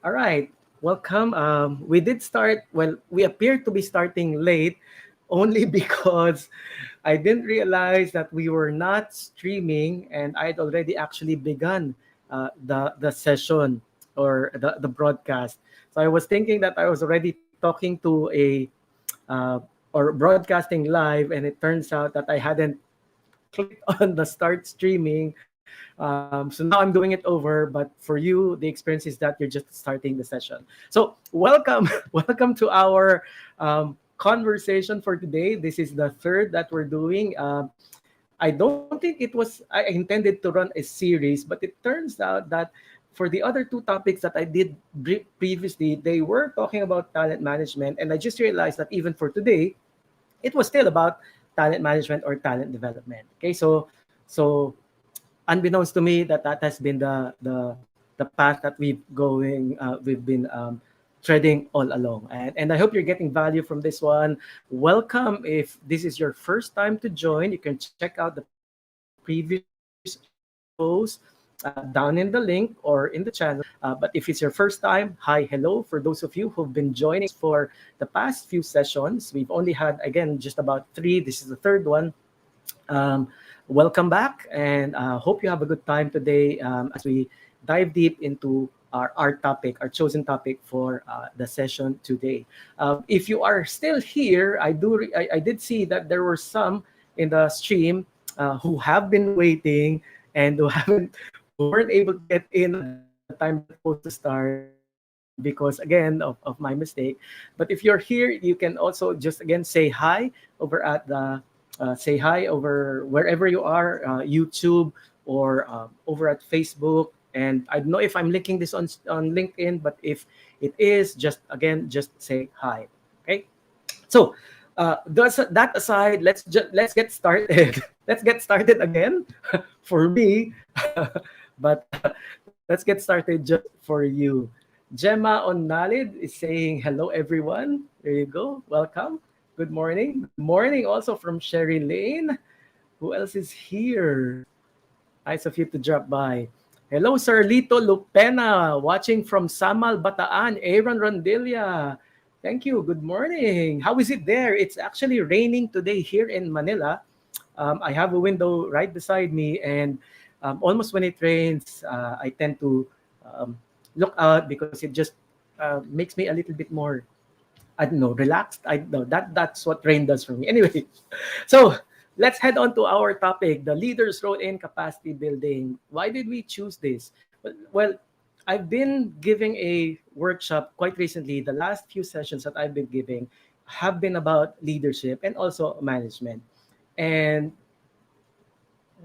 All right, welcome. We did start, well, we appear to be starting late only because I didn't realize that we were not streaming and I'd already actually begun the session or the broadcast. So I was thinking that I was already talking to a uh, or broadcasting live, and it turns out that I hadn't clicked on the start streaming. So now I'm doing it over, but for you, the experience is that you're just starting the session. So welcome, welcome to our conversation for today. This is the third that we're doing. I don't think I intended to run a series, but it turns out that for the other two topics that I did previously, they were talking about talent management, and I just realized that even for today, it was still about talent management or talent development. Okay, so unbeknownst to me that has been the path that we've been treading all along, and I hope you're getting value from this one. Welcome. If this is your first time to join, you can check out the previous shows down in the link or in the channel. But if it's your first time, hi, hello. For those of you who've been joining us for the past few sessions, we've only had, again, just about three. This is the third one. um, Welcome back, and hope you have a good time today as we dive deep into our topic, our chosen topic for the session today. If you are still here, I did see that there were some in the stream who have been waiting and who weren't able to get in at the time that we're supposed to start because again of my mistake. But if you're here, you can also just again say hi over at the say hi over wherever you are, YouTube or over at Facebook. And I don't know if I'm linking this on LinkedIn, but if it is, just again, just say hi. Okay. So that aside, let's get started. Let's get started again for me, but let's get started just for you. Gemma Onalid is saying hello, everyone. There you go. Welcome. Good morning. Good morning also from Sherry Lane. Who else is here? Nice of you to drop by. Hello, Sir Lito Lupena, watching from Samal, Bataan. Aaron Rondilla. Thank you. Good morning. How is it there? It's actually raining today here in Manila. I have a window right beside me, and almost when it rains, I tend to um, look out because it just makes me a little bit more, I don't know, relaxed. I don't know that's what rain does for me. Anyway, so let's head on to our topic: the leader's role in capacity building. Why did we choose this? Well, I've been giving a workshop quite recently. The last few sessions that I've been giving have been about leadership and also management. And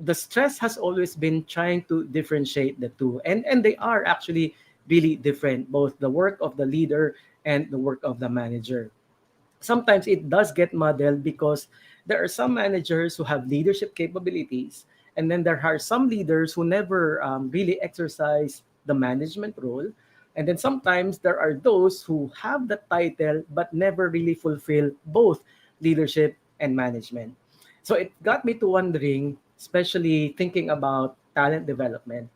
the stress has always been trying to differentiate the two. And they are actually really different, both the work of the leader and the work of the manager. Sometimes it does get muddled because there are some managers who have leadership capabilities, and then there are some leaders who never really exercise the management role. And then sometimes there are those who have the title but never really fulfill both leadership and management. So it got me to wondering, especially thinking about talent development,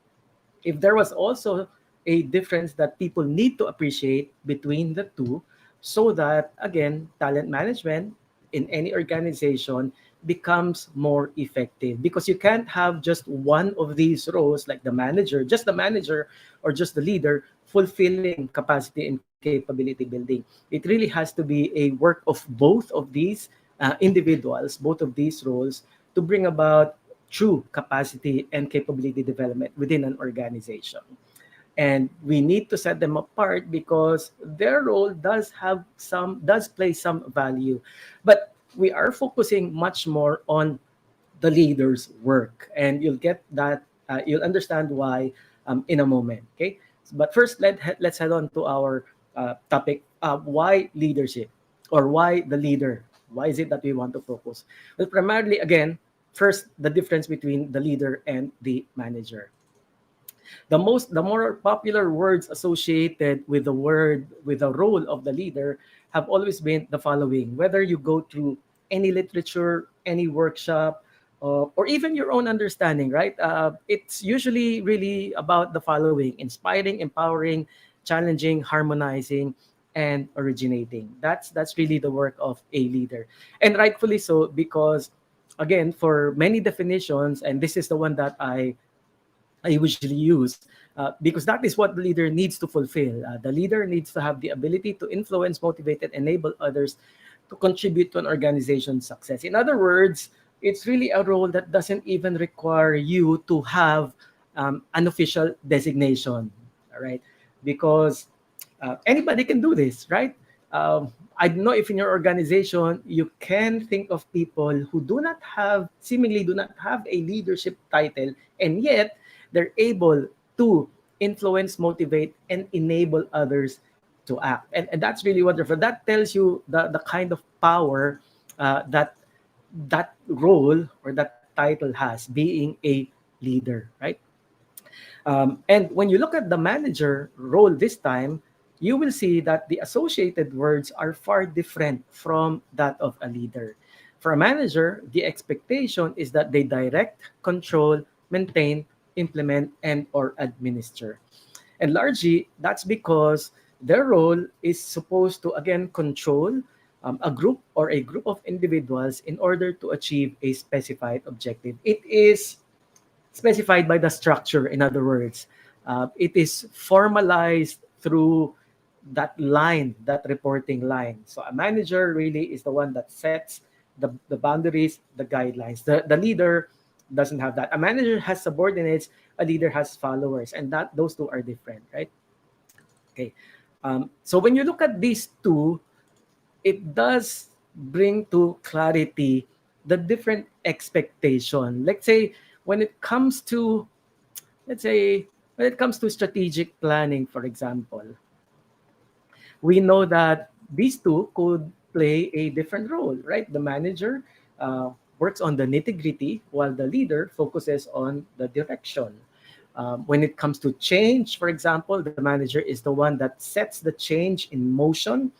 if there was also a difference that people need to appreciate between the two, so that again talent management in any organization becomes more effective, because you can't have just one of these roles, like the manager, just the manager, or just the leader fulfilling capacity and capability building. It really has to be a work of both of these individuals, both of these roles, to bring about true capacity and capability development within an organization. And we need to set them apart because their role does play some value. But we are focusing much more on the leader's work, and you'll understand why in a moment. Okay, but first let's head on to our topic. Why leadership, or why the leader? Why is it that we want to focus? Well, primarily, again, first, the difference between the leader and the manager. The more popular words associated with the role of the leader have always been the following. Whether you go through any literature, any workshop, or even your own understanding, right? It's usually really about the following: inspiring, empowering, challenging, harmonizing, and originating. That's really the work of a leader, and rightfully so, because again, for many definitions, and this is the one that I usually use, because that is what the leader needs to fulfill. The leader needs to have the ability to influence, motivate, and enable others to contribute to an organization's success. In other words, it's really a role that doesn't even require you to have an official designation, all right? Because anybody can do this, right? I don't know if in your organization you can think of people who do not have, seemingly do not have a leadership title, and yet they're able to influence, motivate, and enable others to act. And that's really wonderful. That tells you the kind of power that that role or that title has, being a leader, right? And when you look at the manager role this time, you will see that the associated words are far different from that of a leader. For a manager, the expectation is that they direct, control, maintain, implement, and or administer. And largely, that's because their role is supposed to, again, control a group or a group of individuals in order to achieve a specified objective. It is specified by the structure, in other words. It is formalized through that line, that reporting line. So a manager really is the one that sets the boundaries, the guidelines. The leader doesn't have that. A manager has subordinates, a leader has followers, and that those two are different, right? Okay. So when you look at these two, it does bring to clarity the different expectation. Let's say when it comes to, let's say when it comes to strategic planning, for example, we know that these two could play a different role, right? The manager works on the nitty gritty, while the leader focuses on the direction. When it comes to change, for example, the manager is the one that sets the change in motion.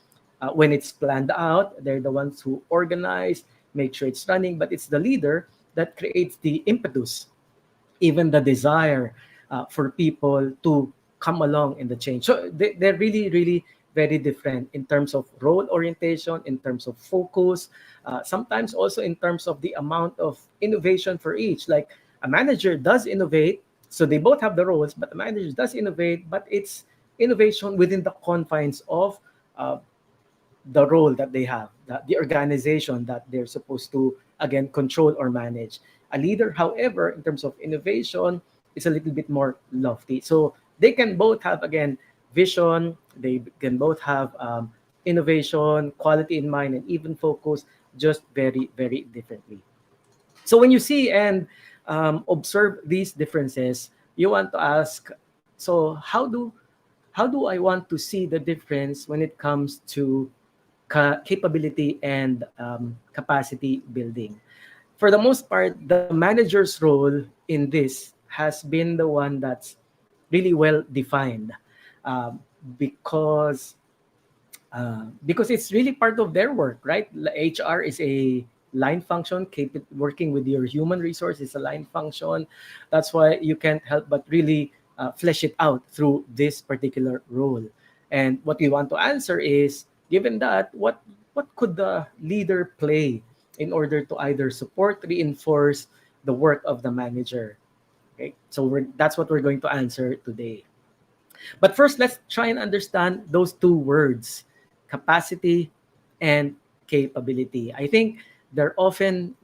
When it's planned out, they're the ones who organize, make sure it's running, but it's the leader that creates the impetus, even the desire for people to come along in the change. So they're really, really very different in terms of role orientation, in terms of focus, sometimes also in terms of the amount of innovation for each. Like a manager does innovate, so they both have the roles, but the manager does innovate, but it's innovation within the confines of uh, the role that they have, the organization that they're supposed to, again, control or manage. A leader, however, in terms of innovation, is a little bit more lofty. So they can both have, again, vision, they can both have innovation, quality in mind, and even focus, just very, very differently. So when you see and observe these differences, you want to ask, so how do I want to see the difference when it comes to capability and capacity building? For the most part, the manager's role in this has been the one that's really well defined, um, because because it's really part of their work, right? HR is a line function. Working with your human resource is a line function. That's why you can't help but really flesh it out through this particular role. And what we want to answer is, given that, what could the leader play in order to either support, reinforce the work of the manager? Okay, so that's what we're going to answer today. But first, let's try and understand those two words, capacity and capability. I think they're often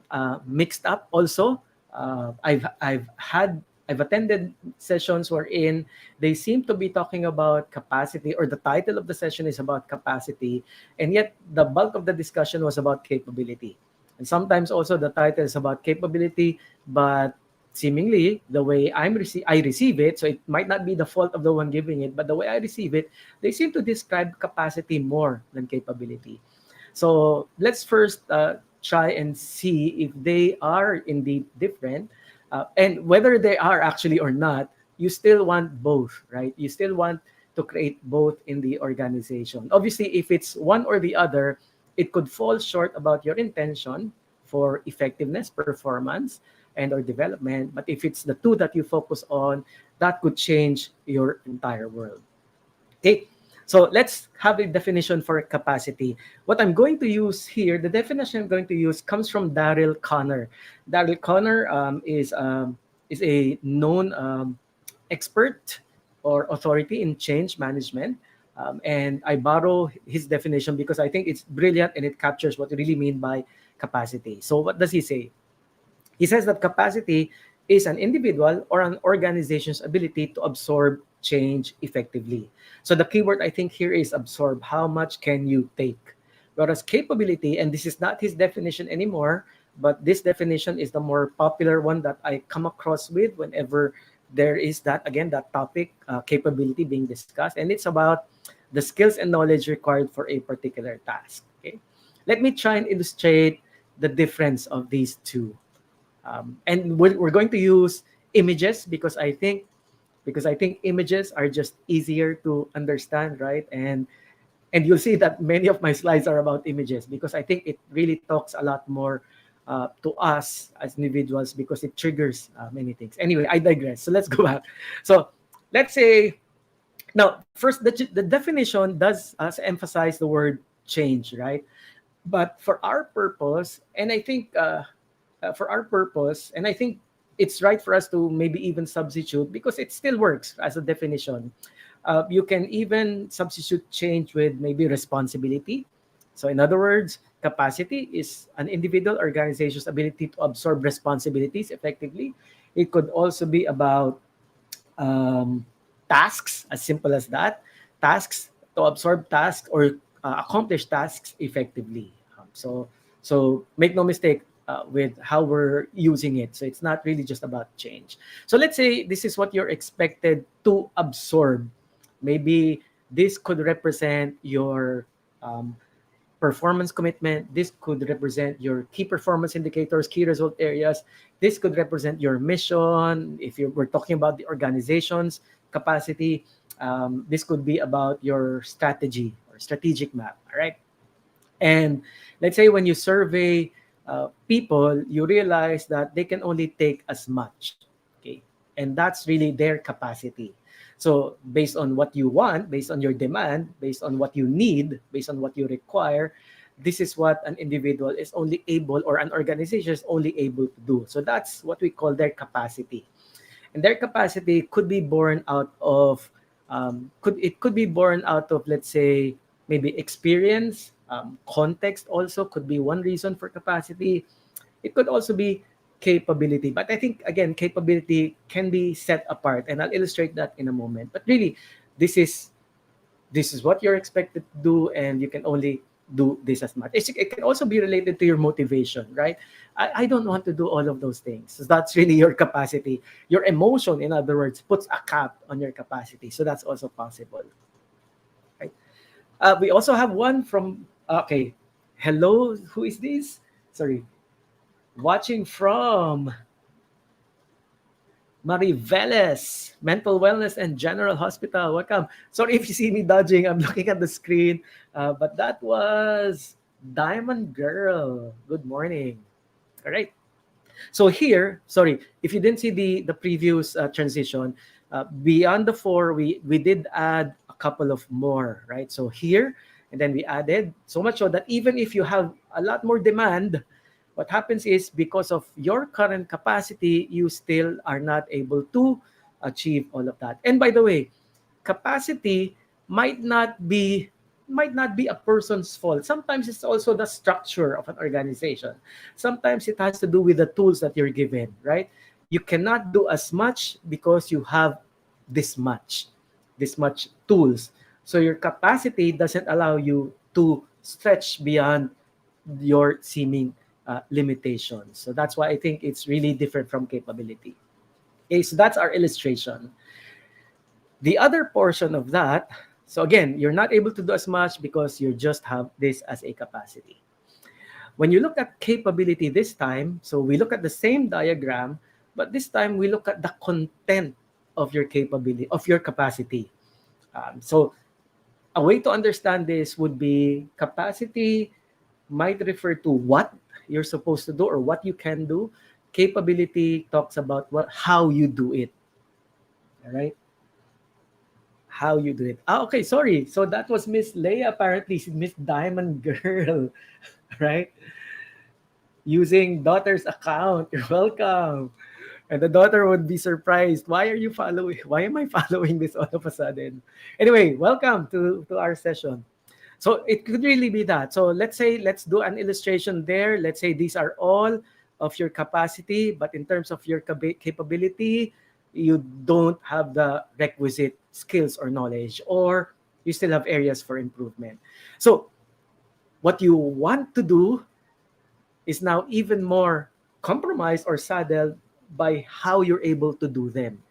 mixed up also. I've attended sessions wherein they seem to be talking about capacity, or the title of the session is about capacity, and yet the bulk of the discussion was about capability. And sometimes also the title is about capability, but seemingly the way I receive it, so it might not be the fault of the one giving it, but the way I receive it, they seem to describe capacity more than capability. So let's first try and see if they are indeed different, and whether they are actually or not. You still want both, right? You still want to create both in the organization. Obviously, if it's one or the other, it could fall short about your intention for effectiveness, performance, and or development. But if it's the two that you focus on, that could change your entire world. Okay, so let's have a definition for capacity. What I'm going to use here, the definition I'm going to use comes from Daryl Connor. Daryl Connor is a known expert or authority in change management. And I borrow his definition because I think it's brilliant and it captures what we really mean by capacity. So, what does he say? He says that capacity is an individual or an organization's ability to absorb change effectively. So the keyword I think here is absorb. How much can you take? Whereas capability, and this is not his definition anymore, but this definition is the more popular one that I come across with whenever there is that, again, that topic, capability being discussed. And it's about the skills and knowledge required for a particular task. Okay. Let me try and illustrate the difference of these two. And we're going to use images because I think images are just easier to understand, right? And you'll see that many of my slides are about images because I think it really talks a lot more to us as individuals because it triggers many things. Anyway, I digress. So let's go back. So let's say now first the definition does emphasize the word change, right? But for our purpose, and I think for our purpose, and I think it's right for us to maybe even substitute because it still works as a definition. You can even substitute change with maybe responsibility. So, in other words, capacity is an individual organization's ability to absorb responsibilities effectively. It could also be about um, tasks, as simple as that. Tasks to absorb tasks or accomplish tasks effectively. So make no mistake with how we're using it. So it's not really just about change. So let's say this is what you're expected to absorb. Maybe this could represent your performance commitment. This could represent your key performance indicators, key result areas. This could represent your mission. If we're talking about the organization's capacity, this could be about your strategy or strategic map. All right. And let's say when you survey people, you realize that they can only take as much. Okay. And that's really their capacity. So based on what you want, based on your demand, based on what you need, based on what you require, this is what an individual is only able or an organization is only able to do. So that's what we call their capacity. And their capacity could be born out of could be born out of, let's say, maybe experience, context also could be one reason for capacity. It could also be capability, but I think again capability can be set apart, and I'll illustrate that in a moment. But really, this is this is what you're expected to do, and you can only do this as much. It can also be related to your motivation, right? I don't want to do all of those things. So that's really your capacity. Your emotion, in other words, puts a cap on your capacity. So that's also possible, right? We also have one from, okay, hello, who is this? Sorry, watching from Mariveles, Mental Wellness and General Hospital. Welcome. Sorry if you see me dodging. I'm looking at the screen. But that was Diamond Girl. Good morning. All right. So here, sorry, if you didn't see the previous transition, beyond the four, we did add a couple of more, right? So here, and then we added so much so that even if you have a lot more demand, what happens is because of your current capacity, you still are not able to achieve all of that. And by the way, capacity might not be might not be a person's fault. Sometimes it's also the structure of an organization. Sometimes it has to do with the tools that you're given, right? You cannot do as much because you have this much, this much tools. So your capacity doesn't allow you to stretch beyond your seeming limitations. So that's why I think it's really different from capability. Okay, so that's our illustration. The other portion of that, so again, you're not able to do as much because you just have this as a capacity. When you look at capability this time, so we look at the same diagram, but this time we look at the content of your capability, of your capacity. So a way to understand this would be capacity might refer to what you're supposed to do or what you can do. Capability talks about how you do it. All right. how you do it. Okay, sorry. So that was Miss Leia, apparently, Miss Diamond Girl, right? Using daughter's account. You're welcome. And the daughter would be surprised. Why are you following? Why am I following this all of a sudden? Anyway, welcome to our session. So it could really be that. So let's say, let's do an illustration there. Let's say these are all of your capacity, but in terms of your capability, you don't have the requisite skills or knowledge, or you still have areas for improvement. So what you want to do is now even more compromised or saddled by how you're able to do them.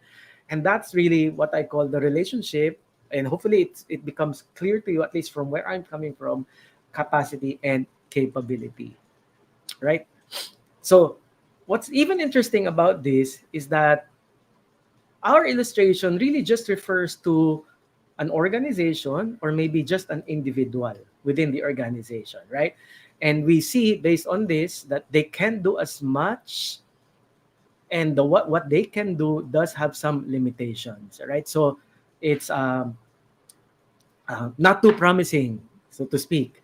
And that's really what I call the relationship. And hopefully it becomes clear to you, at least from where I'm coming from, capacity and capability, right? So what's even interesting about this is that our illustration really just refers to an organization or maybe just an individual within the organization, right? And we see based on this that they can do as much, and what they can do does have some limitations, right? So it's not too promising, so to speak.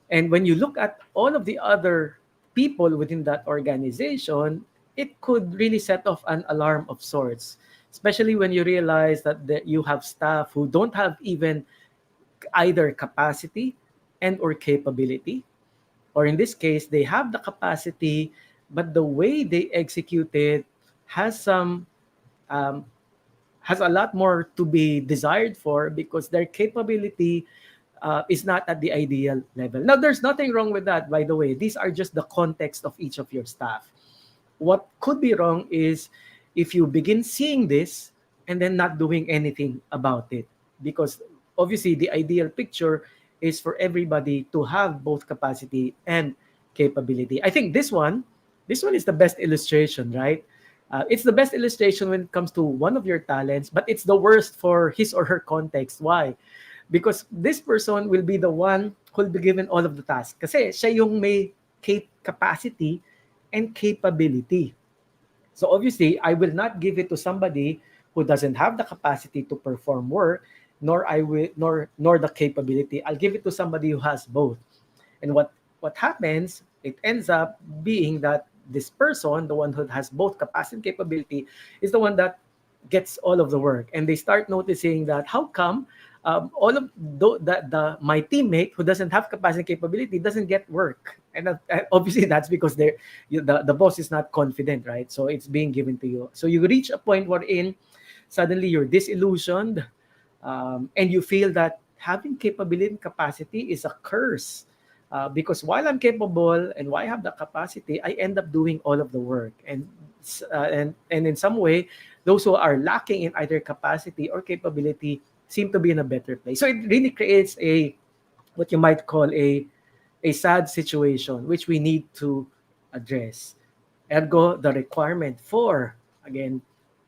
And when you look at all of the other people within that organization, it could really set off an alarm of sorts, especially when you realize that you have staff who don't have even either capacity and or capability, or in this case, they have the capacity, but the way they execute it has some um, has a lot more to be desired for, because their capability is not at the ideal level. Now, there's nothing wrong with that, by the way. These are just the context of each of your staff. What could be wrong is if you begin seeing this and then not doing anything about it, because obviously the ideal picture is for everybody to have both capacity and capability. I think this one is the best illustration, right? It's the best illustration when it comes to one of your talents, but it's the worst for his or her context. Why? Because this person will be the one who will be given all of the tasks. Kasi siya yung may capacity and capability. So obviously, I will not give it to somebody who doesn't have the capacity to perform work, nor the capability. I'll give it to somebody who has both. And what happens, it ends up being that this person, the one who has both capacity and capability, is the one that gets all of the work. And they start noticing that how come all of my teammate who doesn't have capacity and capability doesn't get work. And obviously that's because the boss is not confident, right? So it's being given to you. So you reach a point wherein suddenly you're disillusioned, and you feel that having capability and capacity is a curse. Because while I'm capable and while I have the capacity, I end up doing all of the work. And in some way, those who are lacking in either capacity or capability seem to be in a better place. So it really creates what you might call a sad situation, which we need to address. Ergo, the requirement for, again,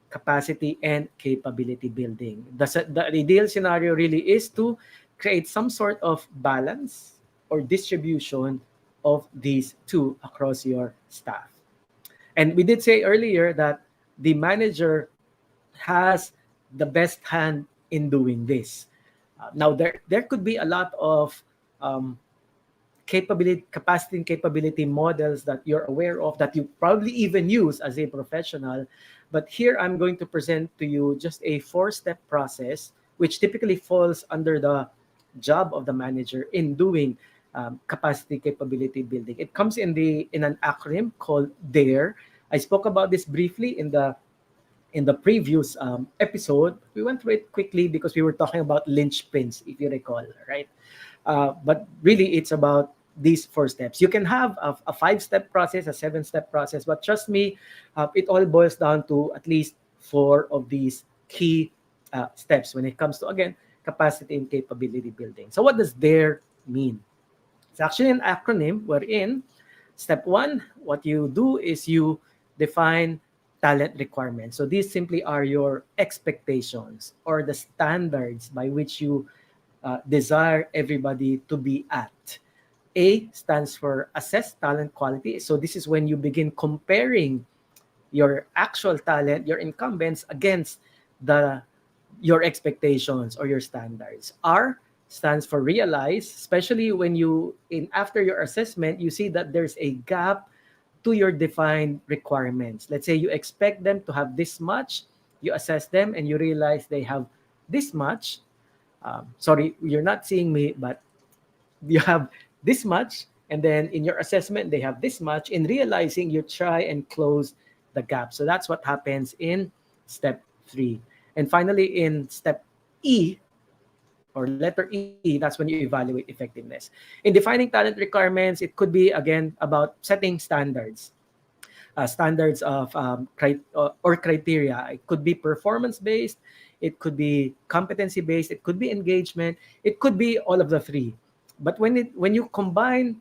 capacity and capability building. The ideal scenario really is to create some sort of balance or distribution of these two across your staff. And we did say earlier that the manager has the best hand in doing this. Now, there could be a lot of um, capacity and capability models that you're aware of, that you probably even use as a professional. But here I'm going to present to you just a 4-step process, which typically falls under the job of the manager in doing capacity capability building. It comes in an acronym called DARE. I spoke about this briefly in the previous episode. We went through it quickly because we were talking about linchpins, if you recall, right? But really, it's about these 4 steps. You can have a 5-step process, a 7-step process, but trust me, it all boils down to at least 4 of these key steps when it comes to, again, capacity and capability building. So what does DARE mean? It's actually an acronym wherein step 1, what you do is you define talent requirements. So these simply are your expectations or the standards by which you desire everybody to be at. A stands for assess talent quality. So this is when you begin comparing your actual talent, your incumbents, against the your expectations or your standards. R stands for realize, especially when you in after your assessment you see that there's a gap to your defined requirements. Let's say you expect them to have this much, you assess them and you realize they have this much. Sorry, you're not seeing me, but you have this much, and then in your assessment they have this much. In realizing, you try and close the gap. So that's what happens in step 3. And finally, in step E, or letter E, that's when you evaluate effectiveness. In defining talent requirements, it could be again about setting standards, standards of or criteria. It could be performance based, it could be competency based, it could be engagement, it could be all of the three. But when you combine,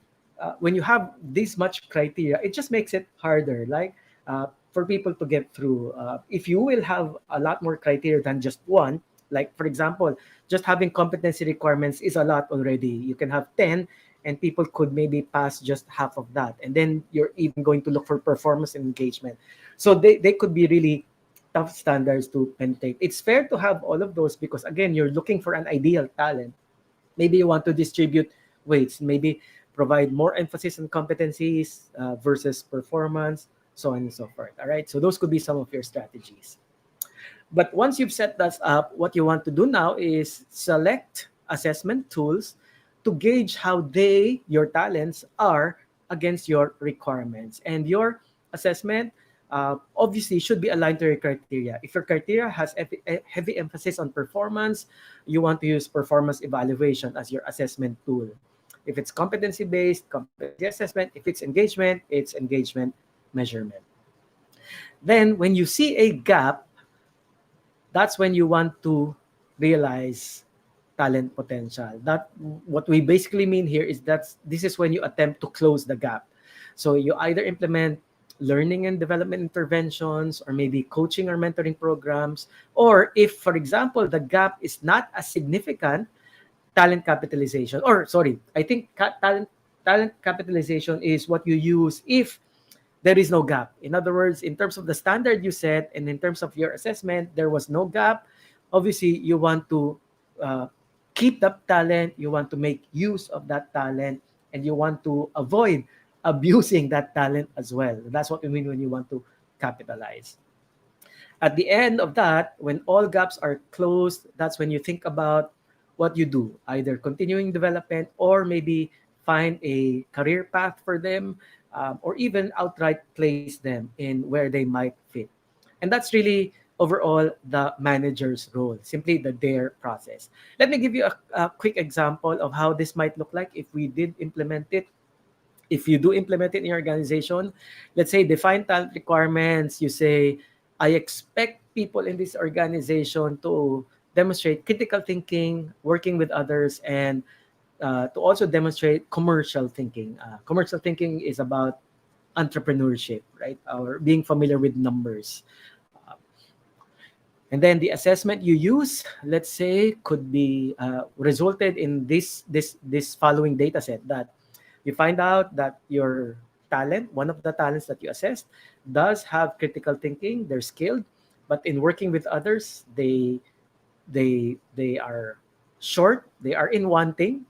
when you have this much criteria, it just makes it harder. Like for people to get through, if you will have a lot more criteria than just one. Like for example, just having competency requirements is a lot already. You can have 10 and people could maybe pass just half of that, and then you're even going to look for performance and engagement. So they could be really tough standards to penetrate. It's fair to have all of those because again, you're looking for an ideal talent. Maybe you want to distribute weights, maybe provide more emphasis on competencies versus performance, so on and so forth. All right, so those could be some of your strategies. But once you've set that up, what you want to do now is select assessment tools to gauge how your talents, are against your requirements. And your assessment obviously should be aligned to your criteria. If your criteria has heavy emphasis on performance, you want to use performance evaluation as your assessment tool. If it's competency based, competency assessment. If it's engagement measurement. Then when you see a gap, that's when you want to realize talent potential. That what we basically mean here is that this is when you attempt to close the gap. So you either implement learning and development interventions, or maybe coaching or mentoring programs, or if, for example, the gap is not as significant, talent capitalization, or sorry, I think talent capitalization is what you use if there is no gap. In other words, in terms of the standard you set and in terms of your assessment, there was no gap. Obviously, you want to uh, keep that talent, you want to make use of that talent, and you want to avoid abusing that talent as well. That's what we mean when you want to capitalize. At the end of that, when all gaps are closed, that's when you think about what you do, either continuing development or maybe find a career path for them, or even outright place them in where they might fit. And that's really overall the manager's role, simply the dare process. Let me give you a quick example of how this might look like if we did implement it. If you do implement it in your organization, let's say define talent requirements. You say, I expect people in this organization to demonstrate critical thinking, working with others, and to also demonstrate commercial thinking. Commercial thinking is about entrepreneurship, right? Or being familiar with numbers. Uh, and then the assessment you use, let's say, could be resulted in this following data set, that you find out that your talent, one of the talents that you assessed, does have critical thinking. They're skilled, but in working with others, they are short. They are in wanting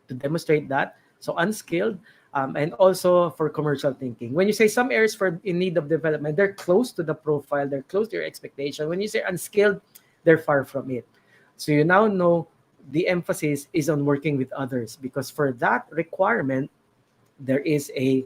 to demonstrate that. So unskilled, and also for commercial thinking. When you say some areas for in need of development, they're close to the profile, they're close to your expectation. When you say unskilled, they're far from it. So you now know the emphasis is on working with others, because for that requirement, there is a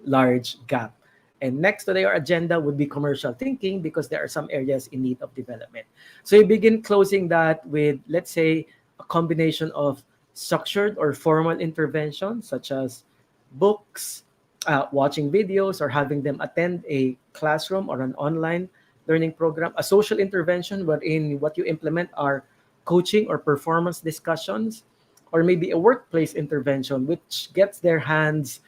large gap. And next to their agenda would be commercial thinking, because there are some areas in need of development. So you begin closing that with, let's say, a combination of structured or formal intervention, such as books, watching videos, or having them attend a classroom or an online learning program. A social intervention, wherein what you implement are coaching or performance discussions, or maybe a workplace intervention, which gets their hands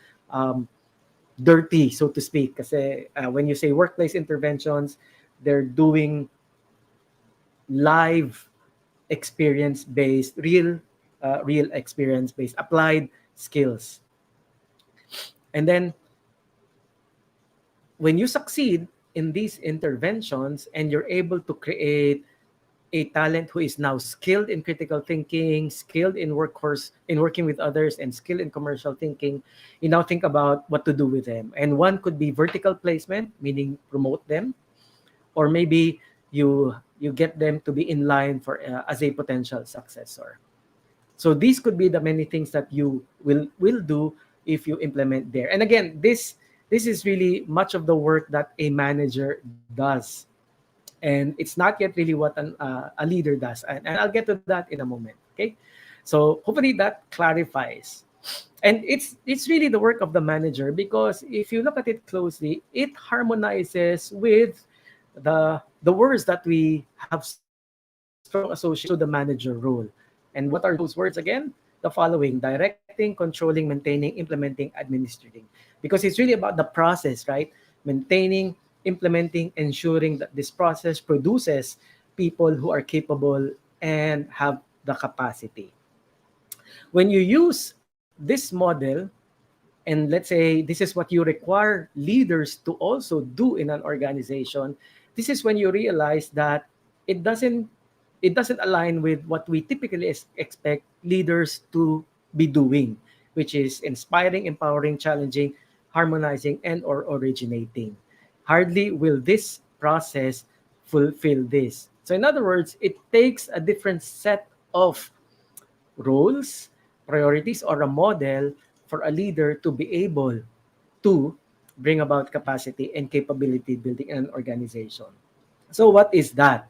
dirty, so to speak. Kasi when you say workplace interventions, they're doing live experience-based, real experience-based, applied skills. And then when you succeed in these interventions and you're able to create a talent who is now skilled in critical thinking, skilled in workforce, in working with others, and skilled in commercial thinking, you now think about what to do with them. And one could be vertical placement, meaning promote them, or maybe you get them to be in line for as a potential successor. So these could be the many things that you will do if you implement there. And again, this is really much of the work that a manager does, and it's not yet really what a leader does. And I'll get to that in a moment. Okay, so hopefully that clarifies. And it's really the work of the manager, because if you look at it closely, it harmonizes with the words that we have strong association to the manager role. And what are those words again? The following: directing, controlling, maintaining, implementing, administrating. Because it's really about the process, right? Maintaining, implementing, ensuring that this process produces people who are capable and have the capacity. When you use this model, and let's say this is what you require leaders to also do in an organization, this is when you realize that it doesn't it doesn't align with what we typically expect leaders to be doing, which is inspiring, empowering, challenging, harmonizing, and or originating. Hardly will this process fulfill this. So in other words, it takes a different set of roles, priorities, or a model for a leader to be able to bring about capacity and capability building in an organization. So what is that?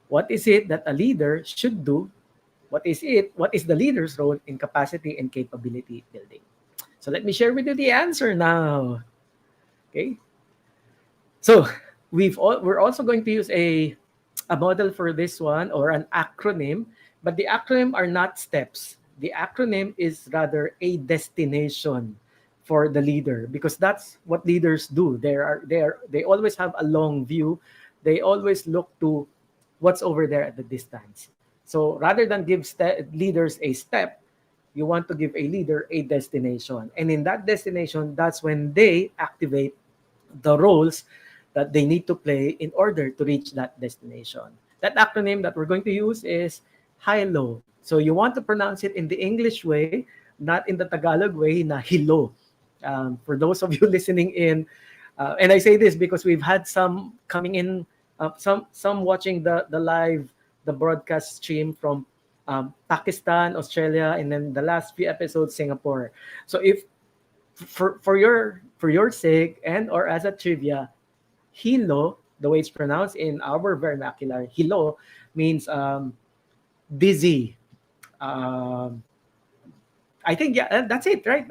What is it that a leader should do? What is it? What is the leader's role in capacity and capability building? So let me share with you the answer now. Okay. So we're also going to use a model for this one, or an acronym, but the acronym are not steps. The acronym is rather a destination for the leader, because that's what leaders do. They always have a long view. They always look to what's over there at the distance. So rather than give leaders a step, you want to give a leader a destination. And in that destination, that's when they activate the roles that they need to play in order to reach that destination. That acronym that we're going to use is HILO. So you want to pronounce it in the English way, not in the Tagalog way, na hilo. For those of you listening in, and I say this because we've had some coming in, some watching the live, the broadcast stream from Pakistan, Australia, and then the last few episodes, Singapore. So if for your sake, and or as a trivia, hilo, the way it's pronounced in our vernacular, hilo means dizzy. Um, I think, yeah, that's it, right?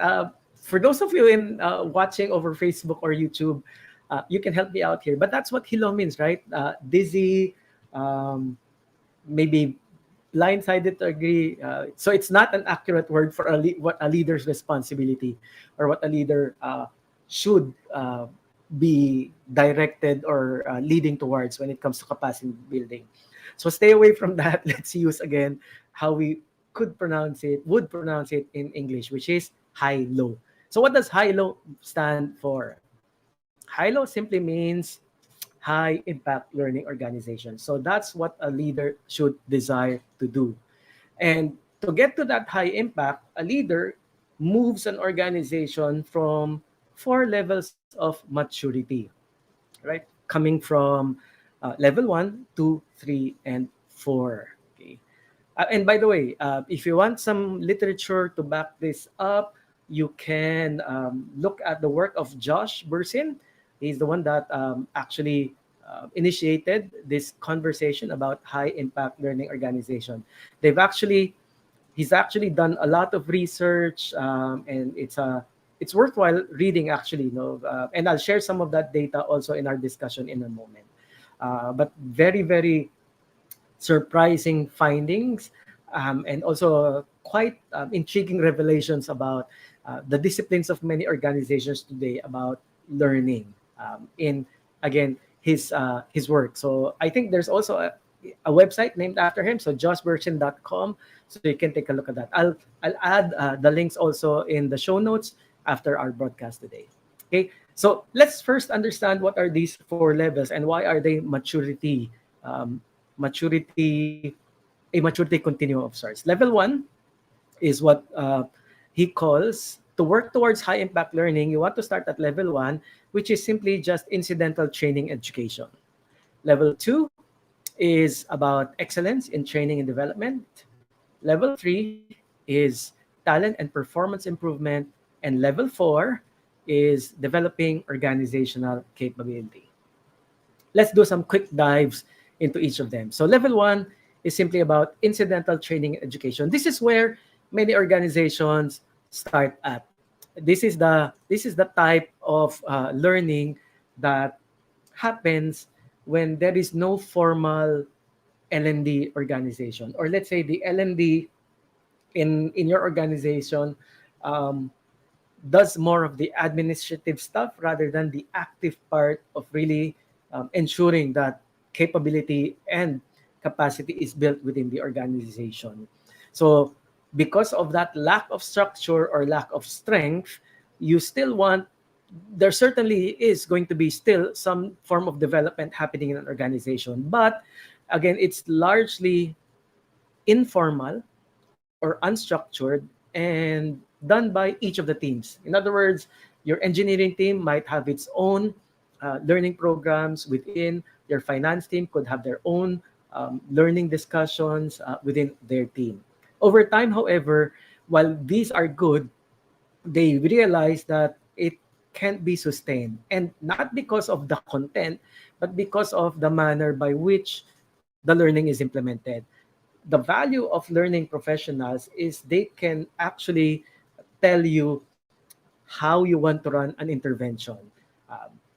For those of you in watching over Facebook or YouTube, you can help me out here. But that's what hilo means, right? Dizzy, um, maybe blindsided to agree. So it's not an accurate word for what a leader's responsibility, or what a leader should be directed or leading towards when it comes to capacity building. So stay away from that. Let's use again how we would pronounce it in English, which is high low. So what does high low stand for? High low simply means high impact learning organization. So that's what a leader should desire to do. And to get to that high impact, a leader moves an organization from four levels of maturity, right? Coming from level one, two, three, and four. Okay. And by the way, if you want some literature to back this up, you can look at the work of Josh Bersin. He's the one that actually initiated this conversation about high impact learning organization. They've actually He's actually done a lot of research, and it's worthwhile reading actually. And I'll share some of that data also in our discussion in a moment. But very, very surprising findings, and also quite intriguing revelations about the disciplines of many organizations today about learning, in again his work. So I think there's also a website named after him, so joshberchin.com, so you can take a look at that. I'll add the links also in the show notes after our broadcast today. Okay, so let's first understand what are these four levels and why are they maturity maturity, a maturity continuum of sorts. Level one is what he calls to work towards high impact learning. You want to start at level one, which is simply just incidental training education. Level two is about excellence in training and development. Level three is talent and performance improvement. And level four is developing organizational capability. Let's do some quick dives into each of them. So level one is simply about incidental training and education. This is where many organizations start at. This is the type of learning that happens when there is no formal L&D organization, or let's say the L&D in your organization um, does more of the administrative stuff rather than the active part of really ensuring that capability and capacity is built within the organization. So, because of that lack of structure or lack of strength, you still want, there certainly is going to be still some form of development happening in an organization. But again, it's largely informal or unstructured and done by each of the teams. In other words, your engineering team might have its own learning programs within, your finance team could have their own learning discussions within their team. Over time, however, while these are good, they realize that it can't be sustained. And not because of the content, but because of the manner by which the learning is implemented. The value of learning professionals is they can actually tell you how you want to run an intervention.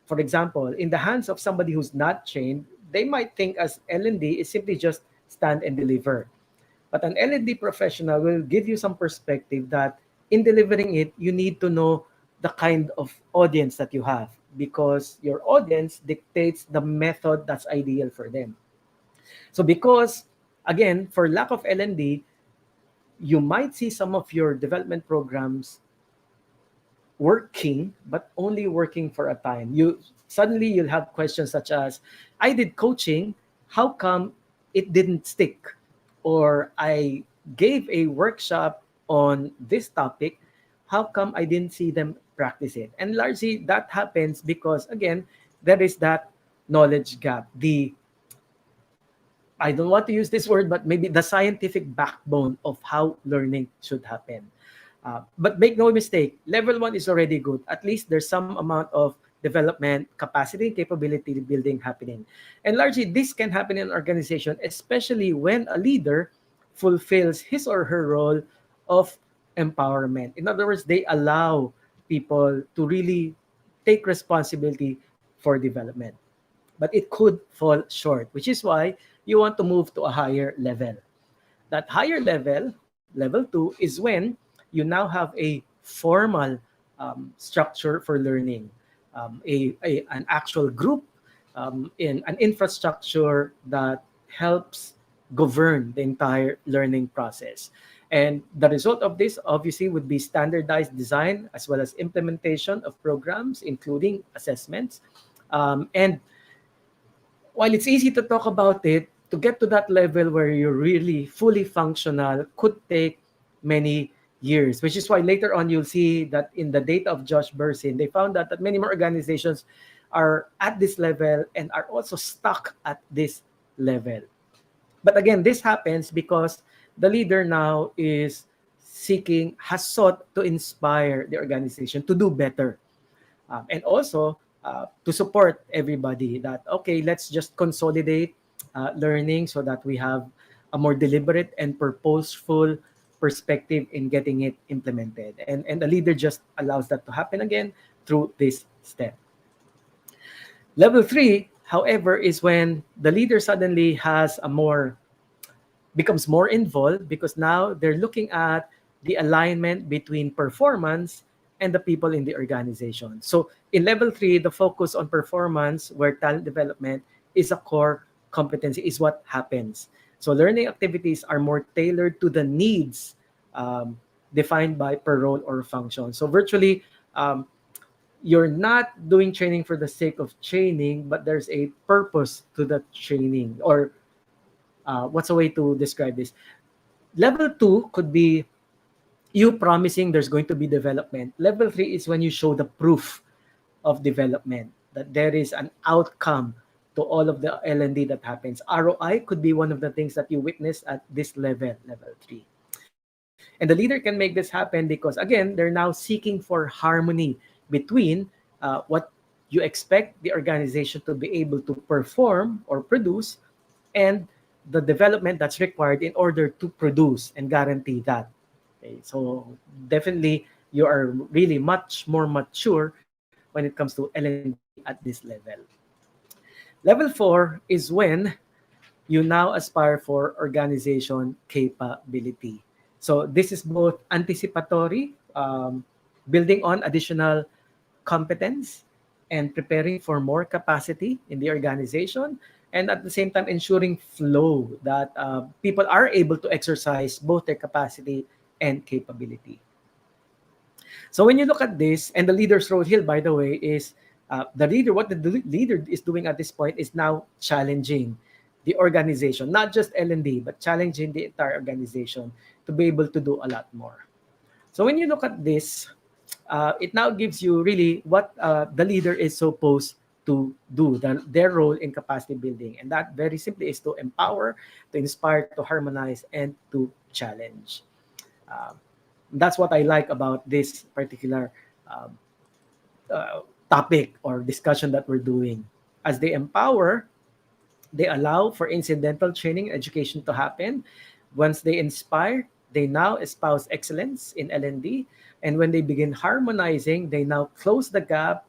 For example, in the hands of somebody who's not trained, they might think as L&D is simply just stand and deliver. But an L&D professional will give you some perspective that in delivering it, you need to know the kind of audience that you have, because your audience dictates the method that's ideal for them. So because, again, for lack of L&D, you might see some of your development programs working, but only working for a time. You'll have questions such as, I did coaching, how come it didn't stick? Or I gave a workshop on this topic, how come I didn't see them practice it? And largely that happens because, again, there is that knowledge gap. I don't want to use this word, but maybe the scientific backbone of how learning should happen. But make no mistake, level one is already good. At least there's some amount of development, capacity, capability building happening. And largely, this can happen in an organization, especially when a leader fulfills his or her role of empowerment. In other words, they allow people to really take responsibility for development. But it could fall short, which is why you want to move to a higher level. That higher level, level two, is when you now have a formal structure for learning, an actual group in an infrastructure that helps govern the entire learning process. And the result of this obviously would be standardized design as well as implementation of programs, including assessments. And while it's easy to talk about it, to get to that level where you're really fully functional could take many years, which is why later on you'll see that in the data of Josh Bersin, they found out that many more organizations are at this level and are also stuck at this level. But again, this happens because the leader now is has sought to inspire the organization to do better. And also to support everybody that, okay, let's just consolidate learning so that we have a more deliberate and purposeful perspective in getting it implemented. And the leader just allows that to happen again through this step. Level three, however, is when the leader suddenly becomes more involved, because now they're looking at the alignment between performance and the people in the organization. So in level three, the focus on performance, where talent development is a core competency, is what happens. So learning activities are more tailored to the needs defined by per role or function. So virtually, you're not doing training for the sake of training, but there's a purpose to the training, or What's a way to describe this? Level two could be you promising there's going to be development. Level three is when you show the proof of development, that there is an outcome to all of the L&D that happens. ROI could be one of the things that you witness at this level, level three. And the leader can make this happen because, again, they're now seeking for harmony between what you expect the organization to be able to perform or produce and the development that's required in order to produce and guarantee that. Okay, so definitely you are really much more mature when it comes to L&D at this level. Level 4 is when you now aspire for organization capability. So this is both anticipatory, building on additional competence and preparing for more capacity in the organization, and at the same time ensuring flow that people are able to exercise both their capacity and capability. So when you look at this, and the leader's role here, by the way, is the leader, what the leader is doing at this point is now challenging the organization, not just L&D, but challenging the entire organization to be able to do a lot more. So when you look at this, it now gives you really what the leader is supposed to do, their role in capacity building. And that very simply is to empower, to inspire, to harmonize, and to challenge. Uh, that's what I like about this particular um, topic or discussion that we're doing. As they empower, they allow for incidental training and education to happen. Once they inspire, they now espouse excellence in L&D. And when they begin harmonizing, they now close the gap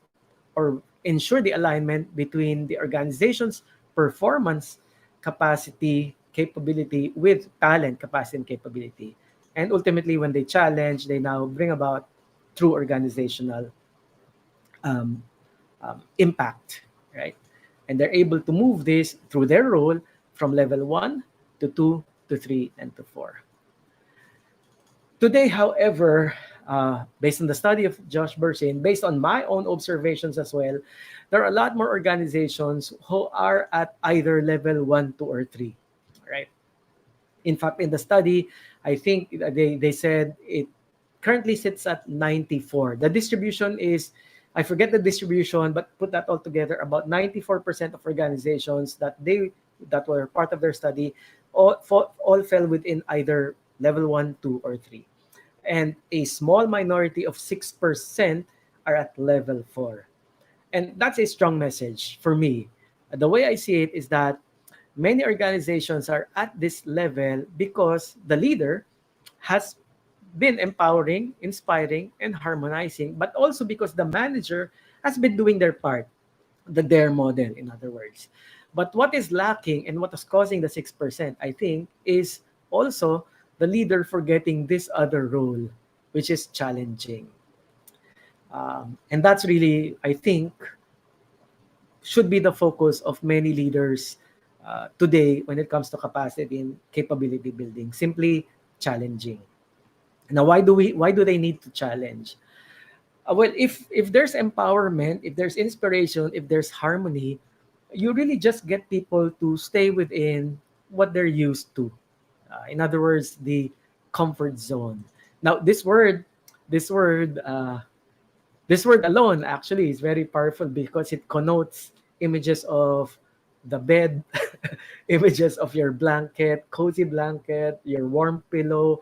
or ensure the alignment between the organization's performance, capacity, capability with talent, capacity, and capability. And ultimately, when they challenge, they now bring about true organizational um, impact, right? And they're able to move this through their role from level 1 to 2 to 3 and to 4. Today, however, based on the study of Josh Bersin, based on my own observations as well, there are a lot more organizations who are at either level 1, 2, or 3, right? In fact, in the study, I think they said it currently sits at 94. The distribution is, I forget the distribution, but put that all together, about 94% of organizations that were part of their study all fell within either level 1, 2, or 3. And a small minority of 6% are at level 4. And that's a strong message for me. The way I see it is that many organizations are at this level because the leader has been empowering, inspiring, and harmonizing, but also because the manager has been doing their part, their model, in other words. But what is lacking and what is causing the 6%, I think, is also the leader forgetting this other role, which is challenging. And that's really, I think, should be the focus of many leaders today when it comes to capacity and capability building, simply challenging. Now, why do they need to challenge? Well, if there's empowerment, if there's inspiration, if there's harmony, you really just get people to stay within what they're used to. In other words, the comfort zone. Now, this word, this word alone actually is very powerful because it connotes images of the bed, images of your blanket, cozy blanket, your warm pillow.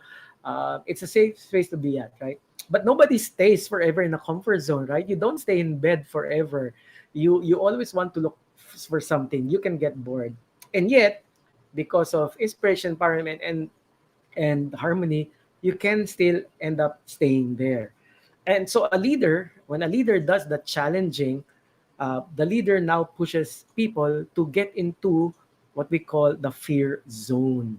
It's a safe space to be at, right? But nobody stays forever in a comfort zone, right? You don't stay in bed forever. You always want to look for something. You can get bored, and yet, because of inspiration, empowerment, and harmony, you can still end up staying there. And so, when a leader does the challenging, the leader now pushes people to get into what we call the fear zone.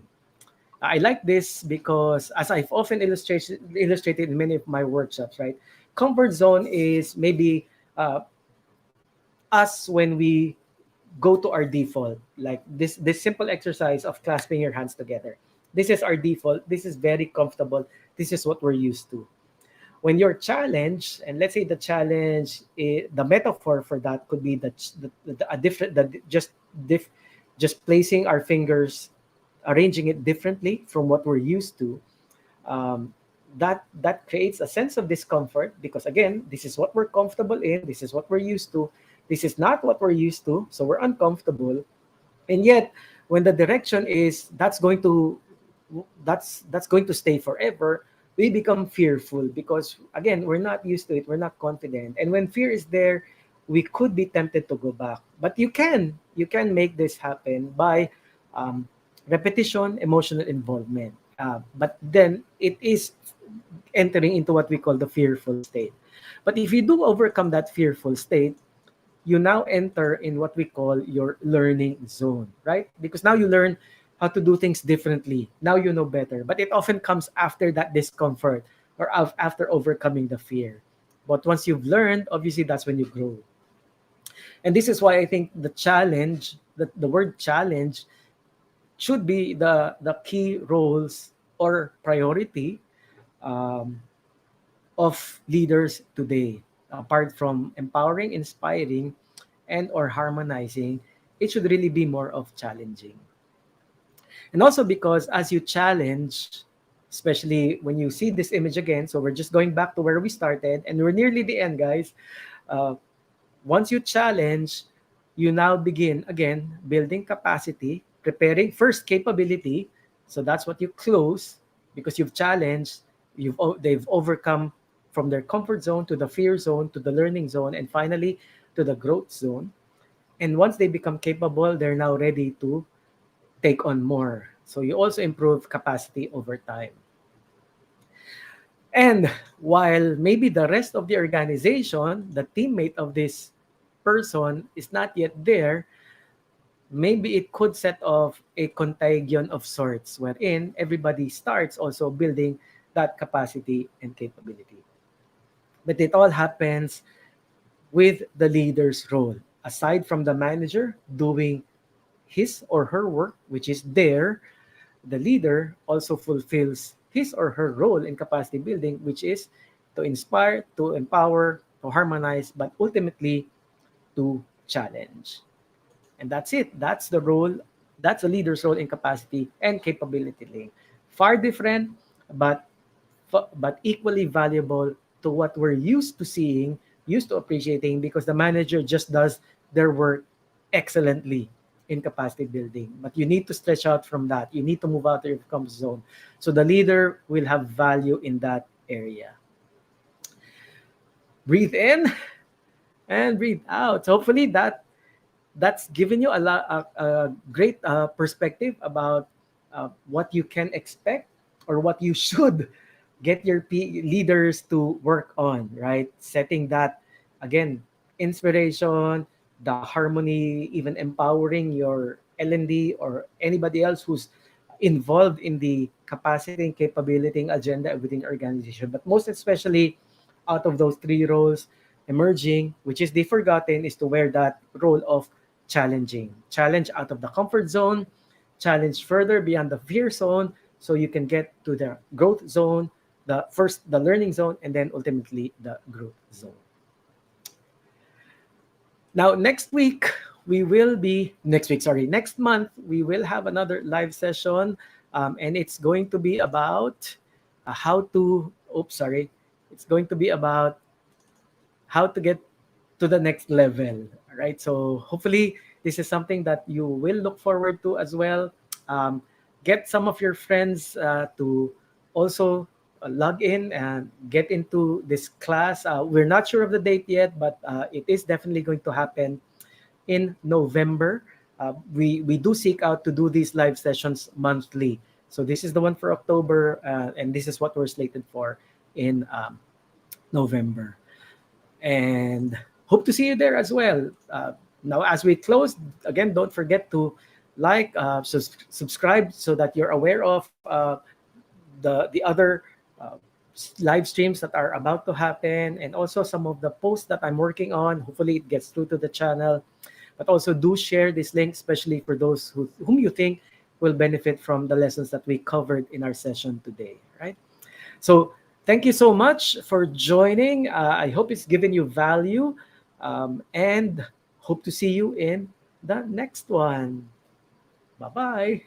I like this because, as I've often illustrated in many of my workshops, right? Comfort zone is maybe us when we go to our default, like this simple exercise of clasping your hands together. This is our default. This is very comfortable. This is what we're used to. When you're challenged, and let's say the challenge, the metaphor for that could be a different, just placing our fingers arranging it differently from what we're used to, um, that creates a sense of discomfort, because again, this is what we're comfortable in, this is what we're used to, this is not what we're used to, so we're uncomfortable. And yet, when the direction is that's going to stay forever, we become fearful, because again, we're not used to it, we're not confident, and when fear is there, we could be tempted to go back. But you can make this happen by um, repetition, emotional involvement, but then it is entering into what we call the fearful state. But if you do overcome that fearful state, you now enter in what we call your learning zone, right? Because now you learn how to do things differently. Now you know better. But it often comes after that discomfort, or after overcoming the fear. But once you've learned, obviously that's when you grow. And this is why I think the word challenge should be the key roles or priority um, of leaders today. Apart from empowering, inspiring, and or harmonizing, it should really be more of challenging. And also because as you challenge, especially when you see this image again, so we're just going back to where we started and we're nearly the end, guys. uh, Once you challenge, you now begin again building capacity, preparing first capability. So that's what you close, because you've challenged, they've overcome from their comfort zone to the fear zone to the learning zone, and finally to the growth zone. And once they become capable, they're now ready to take on more. So you also improve capacity over time. And while maybe the rest of the organization, the teammate of this person is not yet there, maybe it could set off a contagion of sorts, wherein everybody starts also building that capacity and capability. But it all happens with the leader's role. Aside from the manager doing his or her work, which is there, the leader also fulfills his or her role in capacity building, which is to inspire, to empower, to harmonize, but ultimately to challenge. And that's it. That's the role. That's a leader's role in capacity and capability link. Far different, but but equally valuable to what we're used to seeing, used to appreciating, because the manager just does their work excellently in capacity building. But you need to stretch out from that. You need to move out of your comfort zone. So the leader will have value in that area. Breathe in and breathe out. So hopefully that's given you a great perspective about what you can expect, or what you should get your leaders to work on, right? Setting that, again, inspiration, the harmony, even empowering your L&D or anybody else who's involved in the capacity and capability agenda within the organization. But most especially, out of those three roles, emerging, which is the forgotten, is to wear that role of challenging. Challenge out of the comfort zone, challenge further beyond the fear zone, so you can get to the growth zone, the learning zone, and then ultimately the growth zone. Now, next month, we will have another live session, and it's going to be about how to, oops, sorry, it's going to be about how to get to the next level, right? So hopefully this is something that you will look forward to as well. Um, get some of your friends to also log in and get into this class. We're not sure of the date yet, but it is definitely going to happen in November. We do seek out to do these live sessions monthly. So this is the one for October, and this is what we're slated for in November. And hope to see you there as well. Now, as we close, again, don't forget to like, subscribe, so that you're aware of the other uh, live streams that are about to happen, and also some of the posts that I'm working on. Hopefully, it gets through to the channel. But also do share this link, especially for those whom you think will benefit from the lessons that we covered in our session today. Right. So thank you so much for joining. I hope it's given you value, and hope to see you in the next one. Bye bye.